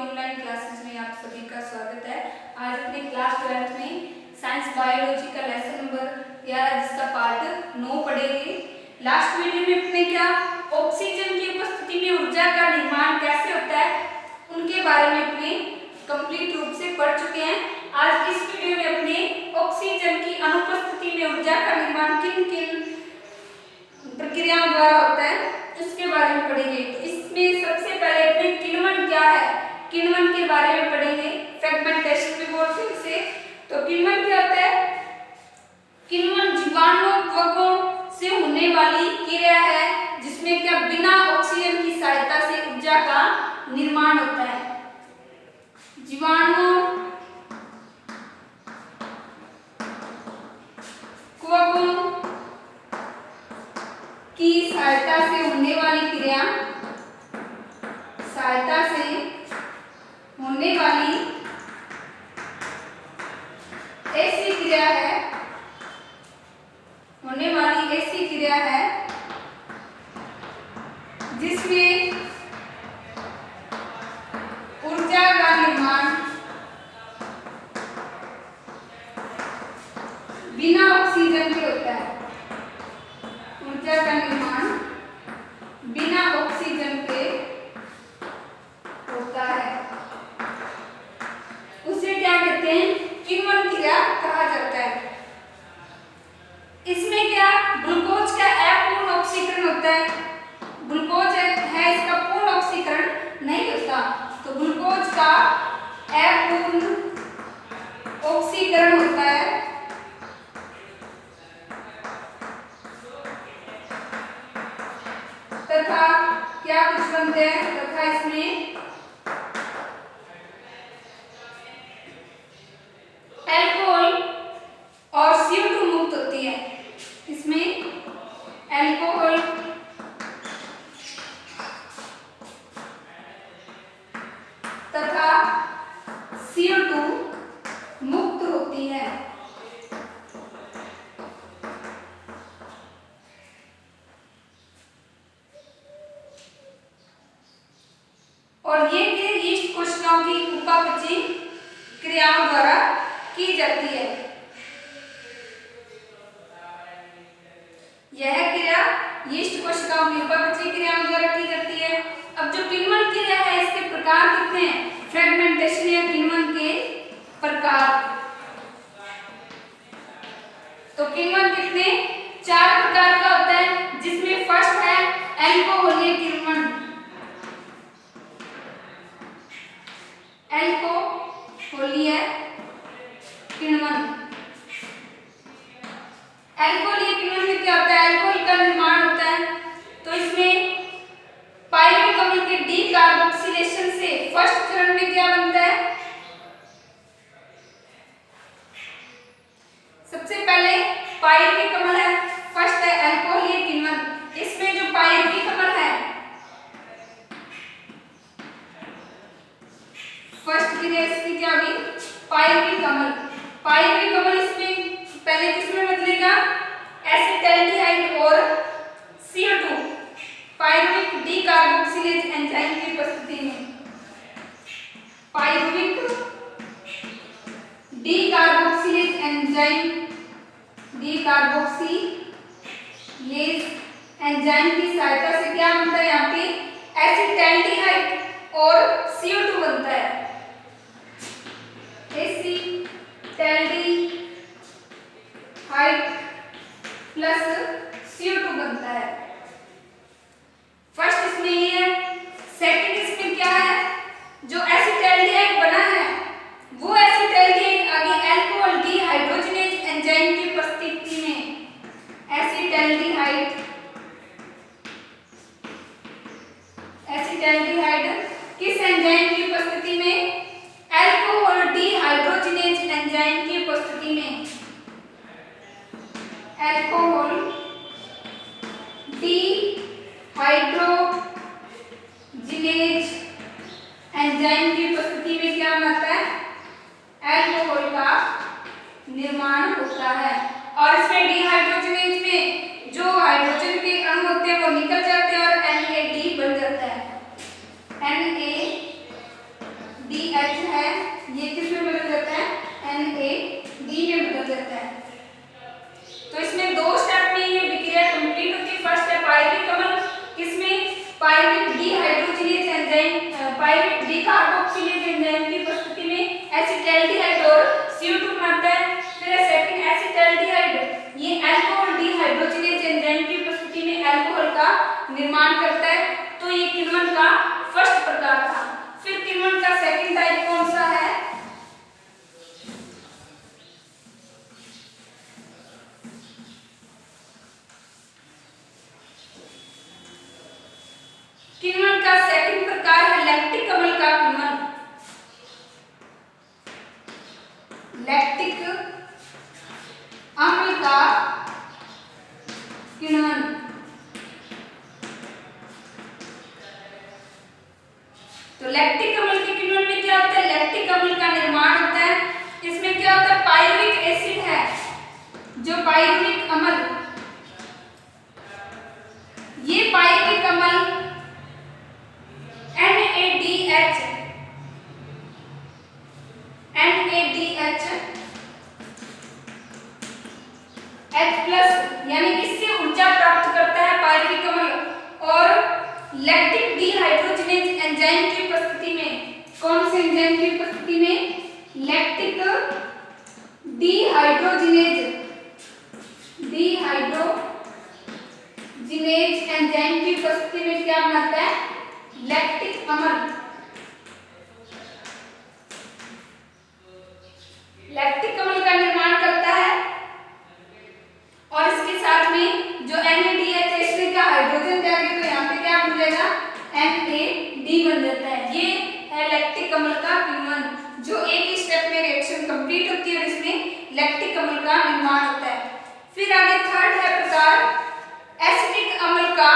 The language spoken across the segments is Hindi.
ऑनलाइन क्लासेस में आप सभी का स्वागत है। आज अपने क्लास 12th में साइंस बायोलॉजी का लेसन नंबर 11 जिसका पार्ट 9 पढ़ेंगे। लास्ट वीडियो में अपने क्या ऑक्सीजन की उपस्थिति में ऊर्जा का निर्माण कैसे होता है उनके बारे में अपने कंप्लीट रूप से पढ़ चुके हैं। आज इस वीडियो में अपने ऑक्सीजन की अनुपस्थिति में ऊर्जा का निर्माण किन किन प्रक्रियाओं द्वारा होता है उसके बारे में पढ़ेंगे। तो इसमें सबसे पहले अपने किण्वन क्या है, किण्वन के बारे में पढ़ेंगे। फ्रेगमेंटेशन भी बोलते हैं इसे। तो किण्वन क्या होता है? किण्वन जीवाणुओं से होने वाली क्रिया है जिसमें क्या बिना ऑक्सीजन की सहायता से ऊर्जा का निर्माण होता है। जीवाणुओं की सहायता से होने वाली क्रिया, सहायता से होने वाली ऐसी क्रिया है, होने वाली ऐसी क्रिया है जिसमें ऊर्जा का निर्माण बिना ऑक्सीजन के होता है। ऊर्जा का निर्माण बिना ऑक्सीजन के होता है। उसे क्या कहते हैं? किण्वन क्रिया कहा जाता है। इसमें क्या ग्लूकोज का अपूर्ण ऑक्सीकरण होता है। ग्लूकोज है इसका पूर्ण ऑक्सीकरण नहीं होता, तो ग्लूकोज का अपूर्ण ऑक्सीकरण होता है। तथा क्या कुछ बनते हैं? तथा इसमें अल्कोहल और CO2 मुक्त होती है। इसमें अल्कोहल तथा CO2 मुक्त होती है। और ये यीस्ट कोशिकाओं की उपापचय क्रियाओं द्वारा की जाती है। यह क्रिया यीस्ट कोशिकाओं की उपापचय क्रियाओं द्वारा की जाती है। अब जो किण्वन क्रिया है इसके प्रकार कितने हैं? फ्रेगमेंटेशन या किण्वन के प्रकार। तो किण्वन कितने? 4 प्रकार का होता है, जिसमें फर्स्ट है अल्कोहलीय किण्वन। अल्कोहलीय किण्वन। अल्कोहलीय किण्वन में क्या होता है? अल्कोहल का निर्माण होता है। तो इसमें पाइरुविक अम्ल के डी कार्बोक्सिलेशन से फर्स्ट चरण में क्या बनता है? सबसे पहले पाइरुविक अम्ल है, फर्स्ट है अल्कोहलीय किण्वन। इसमें जो पाइरुविक अम्ल है फर्स्ट क्रिया इसकी क्या होगी? पाइरुविक अम्ल। पाइरुविक अम्ल इसमें पहले किसमें बदलेगा? एसिटाल्डिहाइड और CO2 pyruvic D carboxylase enzyme की उपस्थिति में। Pyruvic D carboxylase enzyme, D carboxylase enzyme की सहायता से क्या बनता है? यहाँ पे एसिटाल्डिहाइड और CO2 बनता है। एसिटाल्डिहाइड प्लस CO2 बनता है। फर्स्ट इसमें ये है। सेकंड इसमें क्या है? जो एसिटाल्डिहाइड बना है वो एसिटाल्डिहाइड आगे अल्कोहल डीहाइड्रोजनेज एंजाइम की उपस्थिति में एसिटाल्डिहाइड किस एंजाइम की उपस्थिति में? अल्कोहल डीहाइड्रोजनेज एंजाइम की उपस्थिति में। अल्कोहल डीहाइड्रोजनेज एंजाइम की उपस्थिति में क्या बनता है? अल्कोहल का निर्माण होता है। और इसमें डीहाइड्रोजनेज में जो हाइड्रोजन के अणु होते हैं वो निकल जाते हैं और NAD बन जाता है। NAD पायरुवेट डिकार्बोक्सिलेज एंजाइम की उपस्थिति में एसिटाल्डिहाइड और CO2 बनाता है। फिर सेकंड एसिटाल्डिहाइड ये अल्कोहल डिहाइड्रोजिनेज एंजाइम की उपस्थिति में अल्कोहल का निर्माण करता है। तो ये किण्वन का फर्स्ट प्रकार था। फिर किण्वन का सेकंड टाइप कौन सा है? किण्वन का सेकंड प्रकार है लैक्टिक अम्ल का किण्वन। लैक्टिक अम्ल का किण्वन। तो लैक्टिक अम्ल के किण्वन में क्या होता है? लैक्टिक अम्ल का निर्माण होता है। इसमें क्या होता है? पायरुविक एसिड है, जो पायरुविक अम्ल, ये पायरुविक अम्ल NaDH H+ यानी इससे ऊर्जा प्राप्त करता है पायरुविक अम्ल। और लैक्टिक डिहाइड्रोजिनेज एंजाइम की उपस्थिति में, कौन से एंजाइम की उपस्थिति में? लैक्टिक डिहाइड्रोजिनेज एंजाइम की उपस्थिति में क्या बनाता है? लैक्टिक अम्ल। लैक्टिक अम्ल का निर्माण करता है और इसके साथ में जो NaDH एसिड का हाइड्रोजन त्यागे तो यहाँ पे क्या बन जाएगा? NaD बन जाता है। ये है लैक्टिक अम्ल का किण्वन, जो एक ही स्टेप में रिएक्शन कंप्लीट होती है और इसमें लैक्टिक अम्ल का निर्माण होता है। फिर आगे थर्ड है प्रकार एसिटिक अम्ल का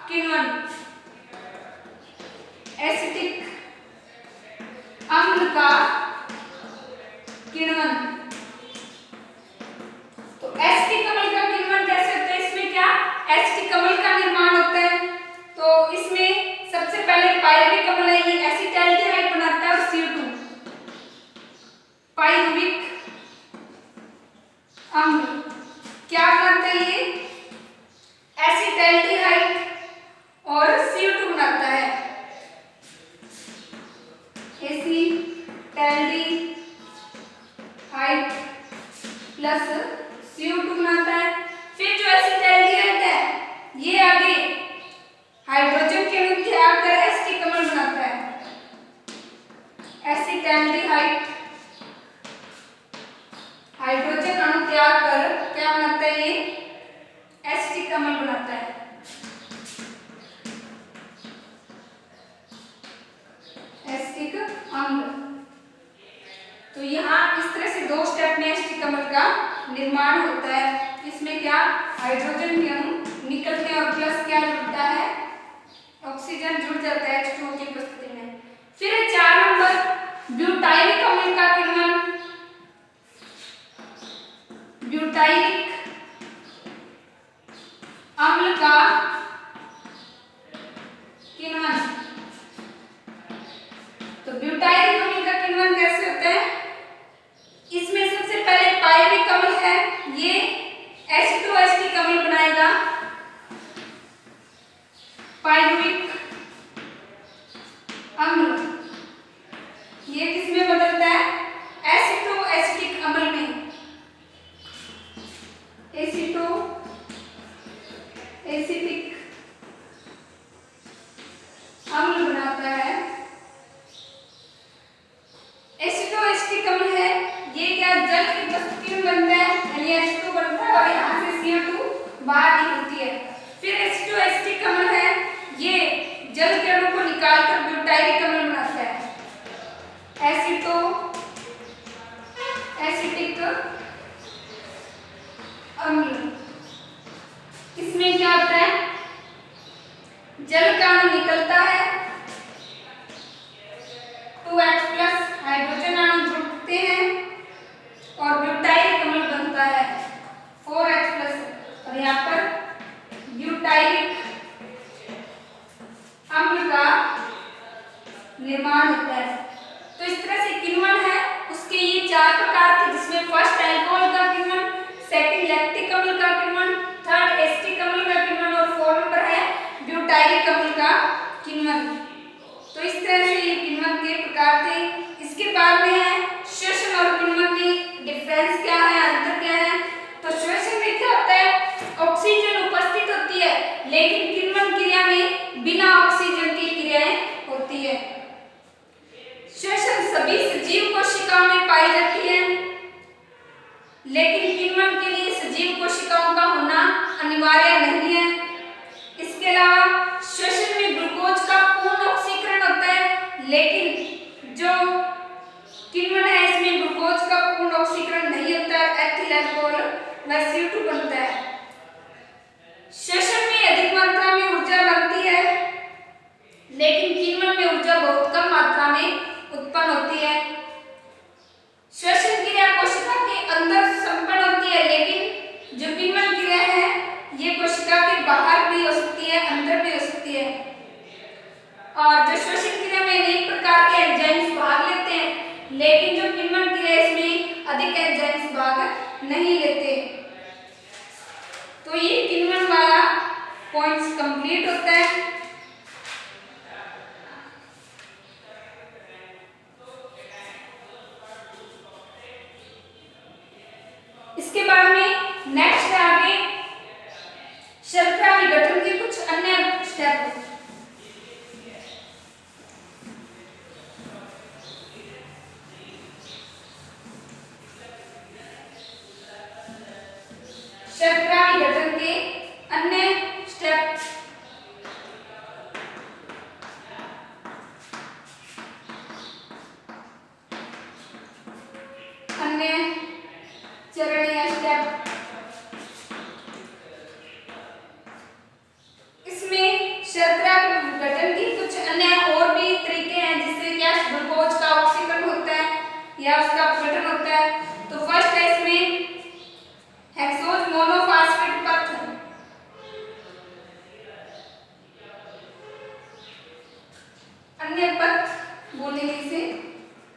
किण्वन। एसिटिक अम्ल का किण्वन। तो एसिटिक अम्ल का किण्वन कैसे होता है? इसमें क्या एसिटिक अम्ल का निर्माण होता है। तो इसमें सबसे पहले पायरुविक अम्ल है, ये एसिटाल्डिहाइड बनाता है और CO2। पायरुविक अम्ल क्या बनाता है? ये एसिटाल्डिहाइड और CO2 बनाता है। एसिटाल्डिहाइड प्लस CO2 बनाता है। फिर जो एसिटाल्डिहाइड है ये आगे हाइड्रोजन के अणु त्याग कर एसिटिक अम्ल बनाता है। एसिटाल्डिहाइड हाइड्रोजन अणु त्याग कर क्या बनाता है? ये एसिटिक अम्ल बनाता है। एसिटिक अम्ल। तो यहाँ इस तरह से दो स्टेप में एसिटिक अम्ल का निर्माण होता है। इसमें क्या हाइड्रोजन के अणु निकलते हैं और प्लस क्या जुड़ता है? ऑक्सीजन जुड़ जाता है H2O की उपस्थिति में। फिर 4 नंबर ब्यूटाइलिक अम्ल का किण्वन। ब्यूटाइलिक अम्ल का किण्वन। तो ब्यूटाइलिक अम्ल का किण्वन कैसे होता है? इसमें सबसे पहले पायरुविक अम्ल है, ये H2O एसिटिक अम्ल बनाएगा। पायरुविक अम्ल ये किसमें बदलता है? एसिटो एसिटिक अम्ल में। एसिटो एसिटिक अम्ल बनाता है। एसिटो एसिटिक अम्ल है, ये क्या जल की उपस्थिति में बनता है, यानी H2 बनता है और यहाँ से CO2 बाहर निकलती है। फिर एसिटो एसिटिक अम्ल है, ये जल के अणु को निकालकर ब्यूटाइलिक अम्ल बनाता है। एसिटो एसिटिक अम्ल, इसमें क्या होता है? जल का अणु निकलता है, 2H+ हाइड्रोजन अणु जुड़ते हैं और ब्यूटाइलिक अम्ल बनता है 4H+। और यहाँ पर ब्यूटाइलिक अम्ल का निर्माण होता है। तो इस तरह से किण्वन है उसके ये 4 प्रकार थे, जिसमें फर्स्ट अल्कोहल का किण्वन, सेकंड लैक्टिक अम्ल का किण्वन, थर्ड एसिटिक अम्ल का किण्वन और 4 नंबर है ब्यूटाइलिक अम्ल का किण्वन। तो इस तरह से ये के प्रकार थे। इसके बाद में है श्वसन और किण्वन में डिफरेंस क्या है, अंतर क्या है। तो श्वसन में क्या होता है, ऑक्सीजन उपस्थित होती है, लेकिन किण्वन क्रिया में बिना ऑक्सीजन की क्रियाएं होती है। श्वसन सभी सजीव कोशिकाओं में पाई जाती है, लेकिन किण्वन के लिए सजीव कोशिकाओं का होना अनिवार्य नहीं है। इसके अलावा श्वसन में ग्लूकोज का पूर्ण ऑक्सीकरण होता है, लेकिन जो किण्वन है इसमें ग्लूकोज का पूर्ण ऑक्सीकरण नहीं होता है, एथिल अल्कोहल व CO2 बनता है। श्वसन में अधिक मात्रा में ऊर्जा बनती है, लेकिन किण्वन में ऊर्जा बहुत कम मात्रा में उत्पन्न होती है। श्वसन क्रिया कोशिका के अंदर संपन्न होती है, लेकिन जो किण्वन क्रिया है ये कोशिका के बाहर भी हो सकती है, अंदर भी हो सकती है। और जो श्वसन क्रिया में अनेक प्रकार के एंजाइम्स भाग लेते हैं, लेकिन जो किण्वन क्रिया इसमें अधिक एंजाइम्स भाग नहीं लेते। तो ये किण्वन वाला पॉइंट्स कंप्लीट होता है। इसके बाद में नेक्स्ट है आगे शर्करा विघटन के कुछ अन्य स्टेप। शर्करा विघटन के अन्य स्टेप। अन्य चरण या स्टेप। इसमें शर्करा विघटन की कुछ अन्य और भी तरीके हैं, जिससे क्या ग्लूकोज का ऑक्सीकरण होता है या उसका अपघटन होता है। तो फर्स्ट है इसमें हेक्सोज मोनोफास्फेट पथ। अन्य पथ बोलेंगे इसे,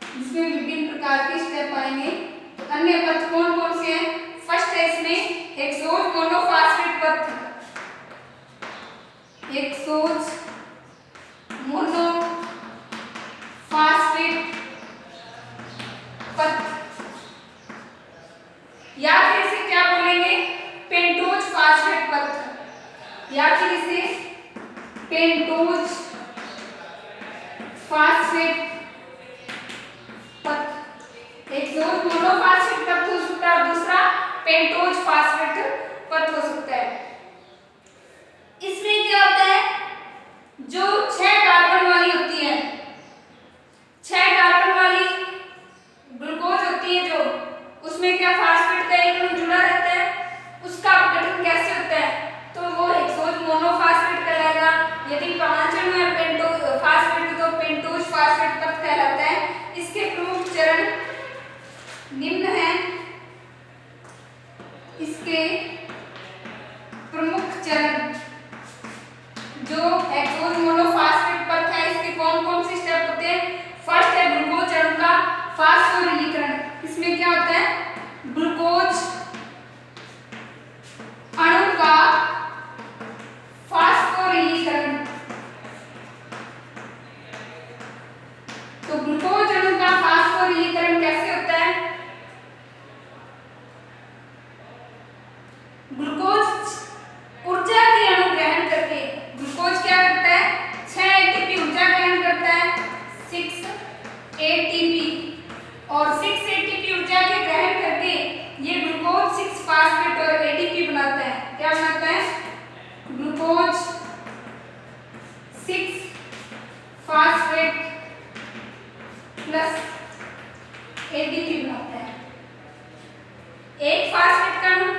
जिसमें विभिन्न प्रकार के स्टेप आएंगे। तो अन्य पथ कौन कौन से हैं? फर्स्ट है इसमें हेक्सोज मोनोफास्फेट पथ। हेक्सोज मोनोफास्फेट पथ, या फिर इसे क्या बोलेंगे, पेंटोज फास्फेट पथ, या फिर इसे पेंटोज फास्फेट पथ। हेक्सोज मोनोफास्फेट पथ हो सकता है, दूसरा पेंटोज फास्फेट पथ हो सकता है। इसमें क्या होता है, जो 6 कार्बन वाली होती है, 6 कार्बन वाली ग्लूकोज होती है, जो उसमें क्या फास्फेट का एक अणु जुड़ा रहता है, उसका अपघटन कैसे होता है, तो वो हेक्सोज मोनोफास्फेट कहलाएगा। यदि 5 अणु है पेंटोज फास्फेट, तो पेंटोज फास्फेट पथ कहलाता है। इसके प्रमुख चरण निम्न हैं। इसके प्रमुख चरण जो हेक्सोज मोनोफास्फेट पथ है, इसके कौन कौन से स्टेप होते हैं? फर्स्ट है ग्लूकोज अणु का फास्फोरिलीकरण। इसमें क्या होता है, ग्लूकोज अणु का फास्फोरिलीकरण। तो ग्लूकोज अणु का फास्फोरिलीकरण कैसे होता है? ग्लूकोज ऊर्जा के अणु ग्रहण करके, ग्लूकोज क्या करता है, 6 ATP ऊर्जा ग्रहण करता है, 6 ATP, और 6 ATP ऊर्जा के ग्रहण करके ये ग्लूकोज 6 फास्फेट और ADP बनाता है। क्या बनाता है? ग्लूकोज 6 फास्फेट प्लस ADP बनाता है। एक फास्फेट का अणु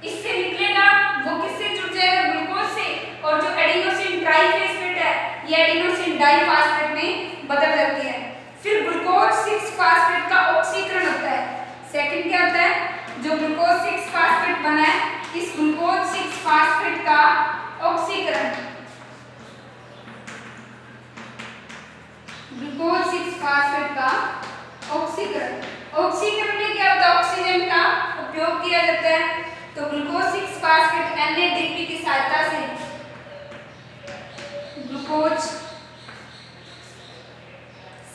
इससे निकलेगा, वो किससे जुड़ जाएगा, ग्लूकोज से, और जो एडिनोसिन ट्राइफॉस्फेट है ये एडिनोसिन डाइफॉस्फेट में बदल जाती है। फिर ग्लूकोज 6 फास्फेट का ऑक्सीकरण होता है। सेकंड क्या होता है, जो ग्लूकोज 6 फास्फेट बना है, इस ग्लूकोज 6 फास्फेट का ऑक्सीकरण, ग्लूकोज 6 फास्फेट का ऑक्सीकरण। ऑक्सीकरण में क्या होता है, ऑक्सीजन का उपयोग किया जाता है। तो ग्लूकोज 6 फास्फेट NADP की सहायता से ग्लूकोज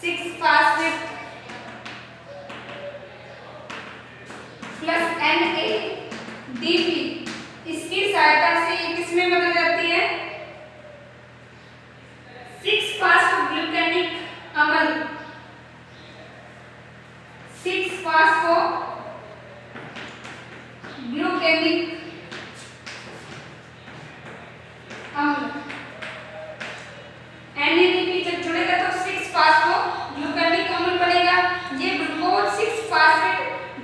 6 फास्फेट प्लस NADP, इसकी सहायता से ये किसमें बदल जाती है? 6 फास्फोग्लूकेनिक अम्ल, 6 फास्फोग्लूकेनिक अम्ल। NADP जब जुड़ेगा तो 6 फास्फोग्लूकेनिक अम्ल बनेगा। ये ग्लूकोज 6 फास्फेट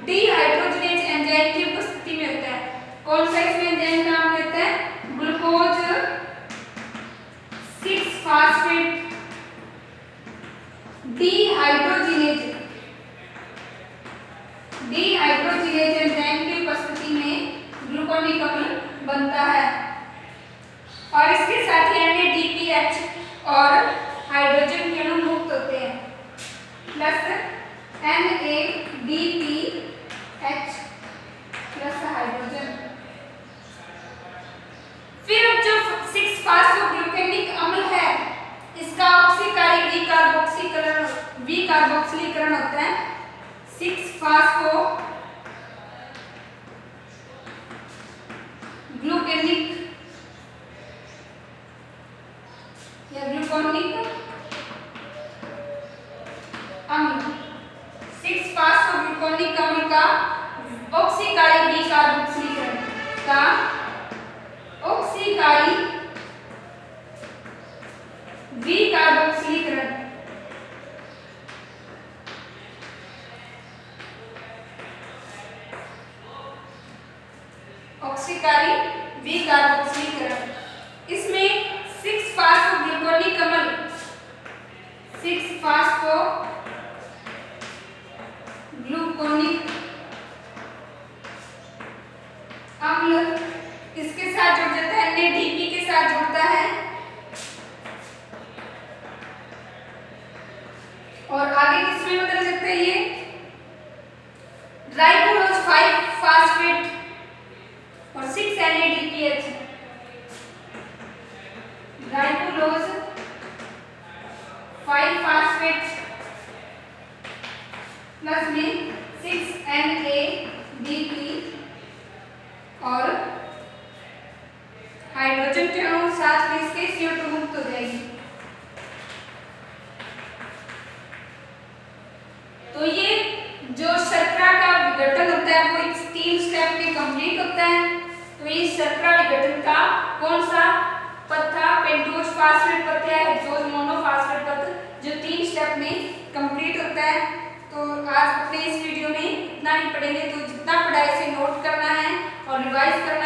डिहाइड्रोजनेज एंजाइम की उपस्थिति में होता है। कौन सा इसमें एंजाइम का नाम लेते हैं? ग्लूकोज 6 फास्फेट डिहाइड्रोजनेज एंजाइम की उपस्थिति में ग्लूकोनिक अम्ल बनता है। और इसके साथ ही NADPH और हाइड्रोजन के अणु मुक्त होते हैं, प्लस NADPH प्लस हाइड्रोजन। फिर जो 6 फास्फोग्लूकेनिक अम्ल है, इसका ऑक्सीकारी विकार्बोक्सिलीकरण होता है। 6 फास्फोग्लूकेनिक या ग्लूकोनिक अम्ल, 6 फास्फोग्लूकोनिक अम्ल का ऑक्सीकारी विकार्बोक्सिलीकरण ऑक्सीकारी विकार्बोक्सिलीकरण। इसमें 6 फास्फोग्लूकोनिक अम्ल, 6 फास्फोग्लूकोनिक अम्ल इसके साथ जुड़ जाता है, NADP के साथ जुड़ता है और आगे किसमें बदल सकते हैं? ये राइबोलोज 5 फास्फेट और 6 NADPH, राइबोलोज 5 फास्फेट प्लस में 6 NADP और हाइड्रोजन के अणु साथ में इसके CO2 मुक्त हो जाएगी। तो ये जो शर्करा का विघटन होता है वो इस 3 स्टेप में कंप्लीट होता है। तो इस शर्करा विघटन का कौन सा पथ था? पेंटोज फास्फेट पथ या हेक्सोज मोनोफास्फेट पथ, जो 3 स्टेप में कंप्लीट होता है। तो आज अपने इस वीडियो में इतना ही पढ़ेंगे। तो जितना पढ़ा इसे नोट करना है और रिवाइज करना